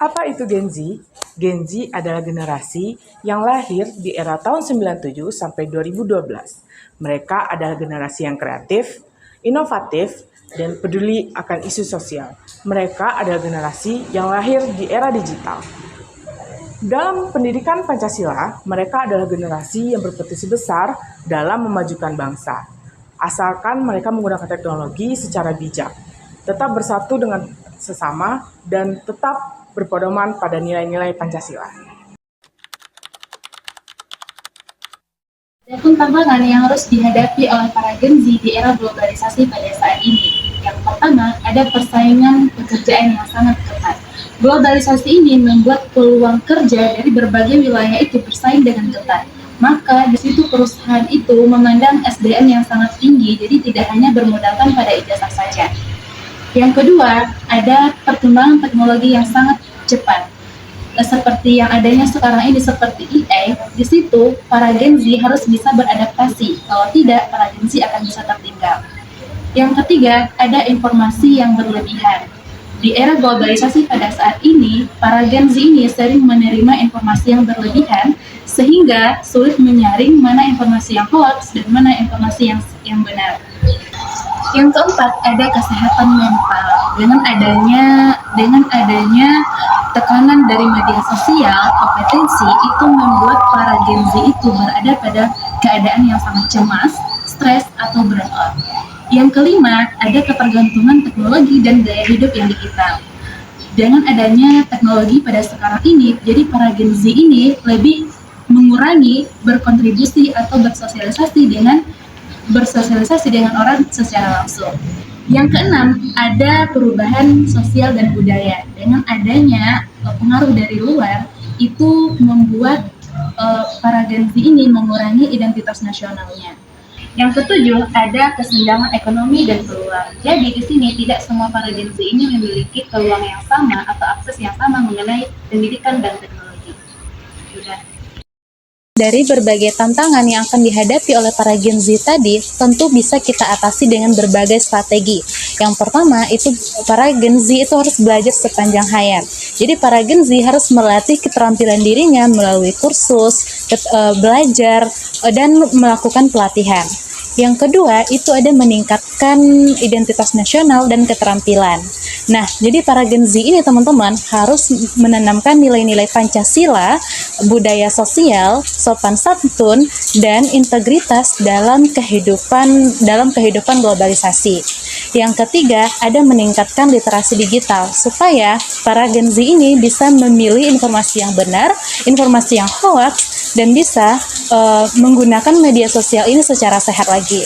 Apa itu Gen Z? Gen Z adalah generasi yang lahir di era tahun 97 sampai 2012. Mereka adalah generasi yang kreatif, inovatif, dan peduli akan isu sosial. Mereka adalah generasi yang lahir di era digital. Dalam pendidikan Pancasila, mereka adalah generasi yang berpotensi besar dalam memajukan bangsa. Asalkan mereka menggunakan teknologi secara bijak, tetap bersatu dengan sesama, dan tetap berpedoman pada nilai-nilai Pancasila. Ada pun tantangan yang harus dihadapi oleh para Gen Z di era globalisasi pada saat ini. Yang pertama, ada persaingan pekerjaan yang sangat ketat. Globalisasi ini membuat peluang kerja dari berbagai wilayah itu bersaing dengan ketat. Maka di situ perusahaan itu memandang SDM yang sangat tinggi, jadi tidak hanya bermodalkan pada ijazah saja. Yang kedua, ada perkembangan teknologi yang sangat cepat. Seperti yang adanya sekarang ini seperti AI, di situ para Gen Z harus bisa beradaptasi. Kalau tidak, para Gen Z akan bisa tertinggal. Yang ketiga, ada informasi yang berlebihan. Di era globalisasi pada saat ini, para Gen Z ini sering menerima informasi yang berlebihan, sehingga sulit menyaring mana informasi yang hoax dan mana informasi yang benar. Yang keempat, ada kesehatan mental. Dengan adanya tekanan dari media sosial, kompetensi itu membuat para Gen Z itu berada pada keadaan yang sangat cemas, stres, atau burnout. Yang kelima, ada ketergantungan teknologi dan gaya hidup yang digital. Dengan adanya teknologi pada sekarang ini, jadi para Gen Z ini lebih mengurangi berkontribusi atau bersosialisasi dengan orang secara langsung. Yang keenam, ada perubahan sosial dan budaya. Dengan adanya pengaruh dari luar, itu membuat para Gen Z ini mengurangi identitas nasionalnya. Yang ketujuh, ada kesenjangan ekonomi dan peluang. Jadi di sini tidak semua para Gen Z ini memiliki peluang yang sama atau akses yang sama mengenai pendidikan dan teknologi. Sudah. Dari berbagai tantangan yang akan dihadapi oleh para Gen Z tadi, tentu bisa kita atasi dengan berbagai strategi. Yang pertama, itu para Gen Z itu harus belajar sepanjang hayat. Jadi para Gen Z harus melatih keterampilan dirinya melalui kursus, belajar, dan melakukan pelatihan. Yang kedua, itu ada meningkatkan identitas nasional dan keterampilan. Nah, jadi para Gen Z ini teman-teman harus menanamkan nilai-nilai Pancasila, budaya sosial, sopan santun, dan integritas dalam kehidupan globalisasi. Yang ketiga, ada meningkatkan literasi digital supaya para Gen Z ini bisa memilih informasi yang benar, informasi yang hoax, dan bisa menggunakan media sosial ini secara sehat lagi.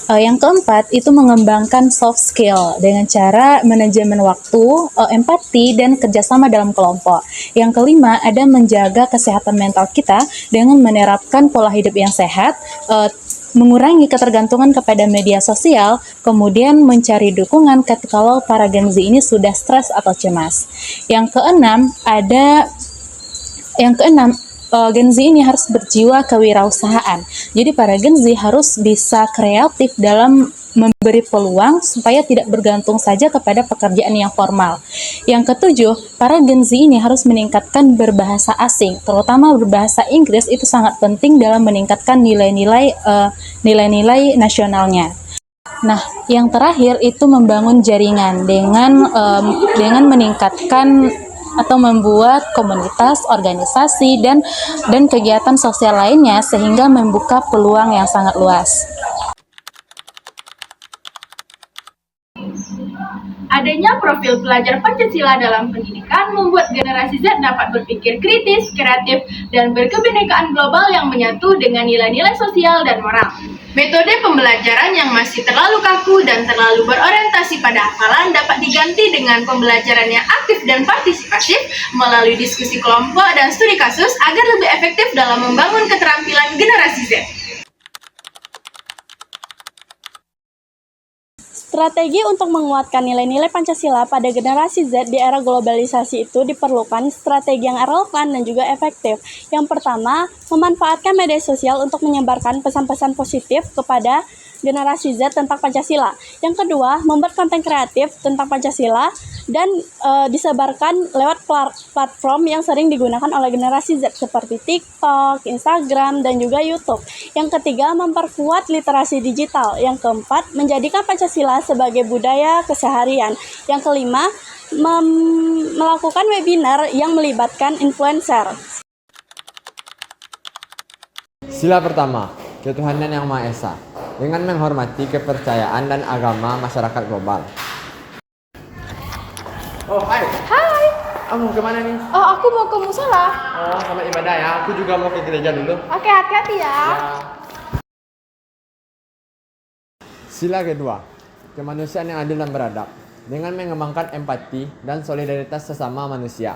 Yang keempat, itu mengembangkan soft skill dengan cara manajemen waktu, empati, dan kerjasama dalam kelompok. Yang kelima, ada menjaga kesehatan mental kita dengan menerapkan pola hidup yang sehat, mengurangi ketergantungan kepada media sosial, kemudian mencari dukungan kalau para Gen Z ini sudah stres atau cemas. Yang keenam, Gen Z ini harus berjiwa kewirausahaan. Jadi para Gen Z harus bisa kreatif dalam memberi peluang supaya tidak bergantung saja kepada pekerjaan yang formal. Yang ketujuh, para Gen Z ini harus meningkatkan berbahasa asing, terutama berbahasa Inggris itu sangat penting dalam meningkatkan nilai-nilai nasionalnya. Nah, yang terakhir itu membangun jaringan dengan meningkatkan atau membuat komunitas, organisasi, dan kegiatan sosial lainnya sehingga membuka peluang yang sangat luas. Adanya profil pelajar Pancasila dalam pendidikan membuat generasi Z dapat berpikir kritis, kreatif, dan berkebinekaan global yang menyatu dengan nilai-nilai sosial dan moral. Metode pembelajaran yang masih terlalu kaku dan terlalu berorientasi pada hafalan dapat diganti dengan pembelajaran yang aktif dan partisipatif melalui diskusi kelompok dan studi kasus agar lebih efektif dalam membangun keterampilan generasi Z. Strategi untuk menguatkan nilai-nilai Pancasila pada generasi Z di era globalisasi itu diperlukan strategi yang relevan dan juga efektif. Yang pertama, memanfaatkan media sosial untuk menyebarkan pesan-pesan positif kepada generasi Z tentang Pancasila. Yang kedua, membuat konten kreatif tentang Pancasila dan disebarkan lewat platform yang sering digunakan oleh generasi Z seperti TikTok, Instagram, dan juga YouTube. Yang ketiga, memperkuat literasi digital. Yang keempat, menjadikan Pancasila sebagai budaya keseharian. Yang kelima, melakukan webinar yang melibatkan influencer. Sila pertama, ketuhanan yang Maha Esa, dengan menghormati kepercayaan dan agama masyarakat global. Oh, hai. Hai. Kamu kemana nih? Oh, aku mau ke musola. Oh, selamat ibadah ya. Aku juga mau ke gereja dulu. Oke, hati-hati ya. Sila kedua, kemanusiaan yang adil dan beradab, dengan mengembangkan empati dan solidaritas sesama manusia.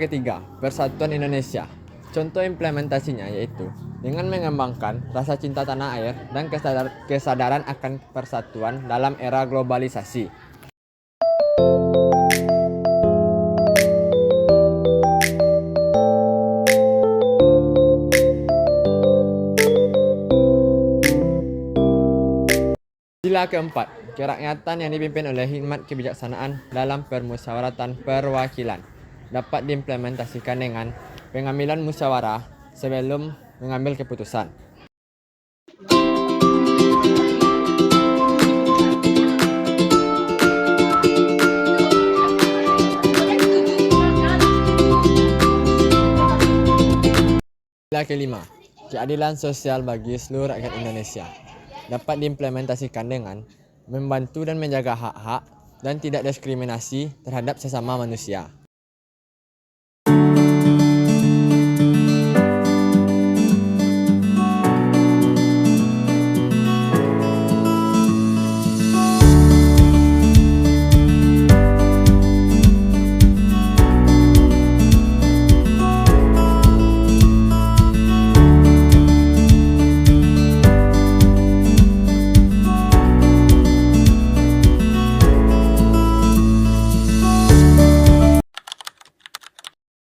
Ketiga, Persatuan Indonesia. Contoh implementasinya yaitu dengan mengembangkan rasa cinta tanah air dan kesadaran akan persatuan dalam era globalisasi. Sila keempat, kerakyatan yang dipimpin oleh hikmat kebijaksanaan dalam permusyawaratan perwakilan dapat diimplementasikan dengan pengambilan musyawarah sebelum mengambil keputusan. Sila kelima, keadilan sosial bagi seluruh rakyat Indonesia dapat diimplementasikan dengan membantu dan menjaga hak-hak dan tidak diskriminasi terhadap sesama manusia.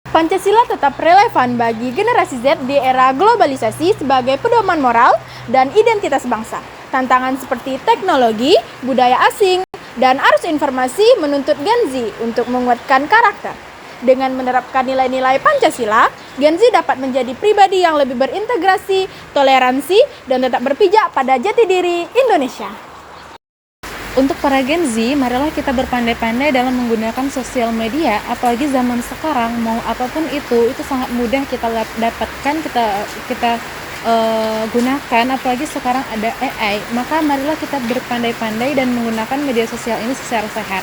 Pancasila tetap relevan bagi generasi Z di era globalisasi sebagai pedoman moral dan identitas bangsa. Tantangan seperti teknologi, budaya asing, dan arus informasi menuntut Gen Z untuk menguatkan karakter. Dengan menerapkan nilai-nilai Pancasila, Gen Z dapat menjadi pribadi yang lebih berintegrasi, toleransi, dan tetap berpijak pada jati diri Indonesia. Untuk para Gen Z, marilah kita berpandai-pandai dalam menggunakan sosial media, apalagi zaman sekarang mau apapun itu sangat mudah kita dapatkan, kita gunakan, apalagi sekarang ada AI. Maka marilah kita berpandai-pandai dan menggunakan media sosial ini secara sehat.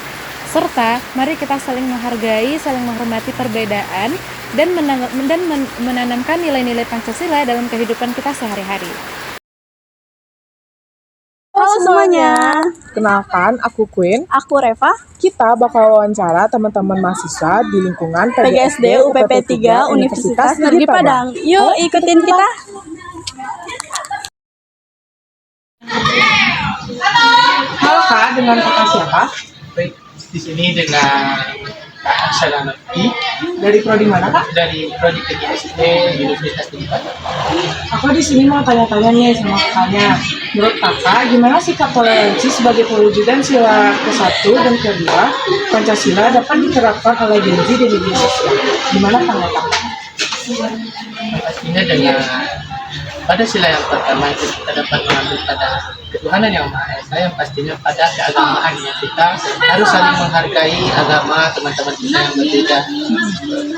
Serta mari kita saling menghargai, saling menghormati perbedaan dan menanamkan nilai-nilai Pancasila dalam kehidupan kita sehari-hari. Halo semuanya, Kenalkan, aku Queen. aku Reva, Kita bakal wawancara teman-teman mahasiswa di lingkungan PGSD UPP 3 Universitas Negeri Padang. Yuk ikutin kita. Halo Kak, dengan kakak siapa? Baik, di sini dengan Kak Aksana Nafti Dari prodi mana Kak? dari Prodi PGSD Universitas Negeri Padang. Aku di sini mau tanya-tanya nih sama kakaknya. Menurut kakak, gimana sikap toleransi sebagai perwujudan sila ke-1 dan ke-2 Pancasila dapat diterapkan oleh Gen Z di media sosial? Gimana tanggapan? Pastinya dengan pada sila yang pertama itu kita dapat mengambil pada ketuhanan yang Maha Esa, yang pastinya pada keagamaan yang kita harus saling menghargai agama teman-teman kita yang berbeda.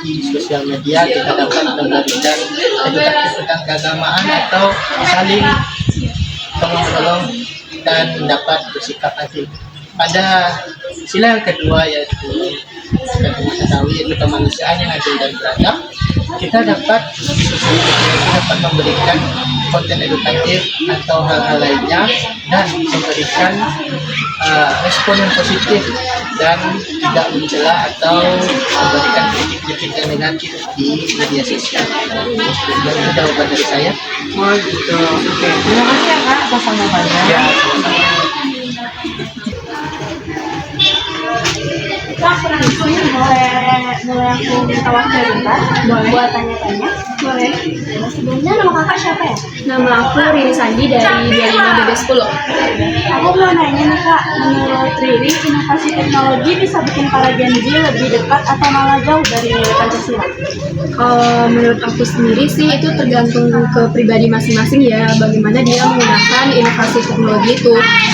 Di sosial media kita dapat memberikan edukasi tentang keagamaan atau saling tolong-menolong dan dapat bersikap adil. Pada sila yang kedua yaitu kita mengetahui yaitu kemanusiaan yang adil dan beradab, kita dapat memberikan konten edukatif atau hal-hal lainnya, dan memberikan respon yang positif dan tidak mencela atau memberikan kritik-kritik yang negatif di media sosial. Dan itu jawaban dari saya. Oh gitu. Oke. Terima kasih ya Kak atas tanggapannya. Ya, sama-sama. Boleh aku minta waktu bentar buat tanya-tanya? Boleh. Sebelumnya nama kakak siapa ya? Nama aku Rini Sandi dari 25BB10. Aku mau nanya nih kak, menurut Riri, inovasi teknologi bisa bikin para Gen Z lebih dekat atau malah jauh dari nilai Pancasila? Menurut aku sendiri sih itu tergantung ke pribadi masing-masing ya, bagaimana dia menggunakan inovasi teknologi itu.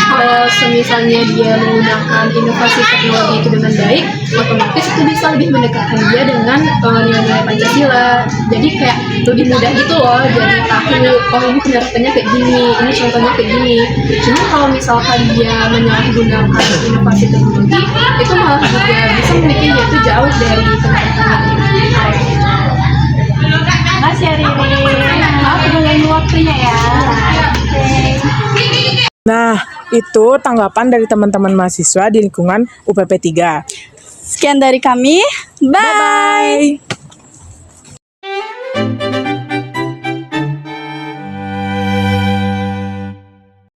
Kalau misalnya dia menggunakan inovasi teknologi itu dengan baik, otomatis itu bisa lebih mendekatkan dia dengan nilai-nilai Pancasila. Jadi kayak lebih mudah gitu loh, jadi tahu oh ini penerapannya kayak gini, ini contohnya kayak gini. Cuma kalau misalkan dia menyalahgunakan inovasi teknologi, itu malah juga bisa membuat dia itu jauh dari teman-temannya. Makasih ya Riri. Maaf udah ganggu waktunya ya. Nah, itu tanggapan dari teman-teman mahasiswa di lingkungan UPP 3. Sekian dari kami. Bye. Bye-bye.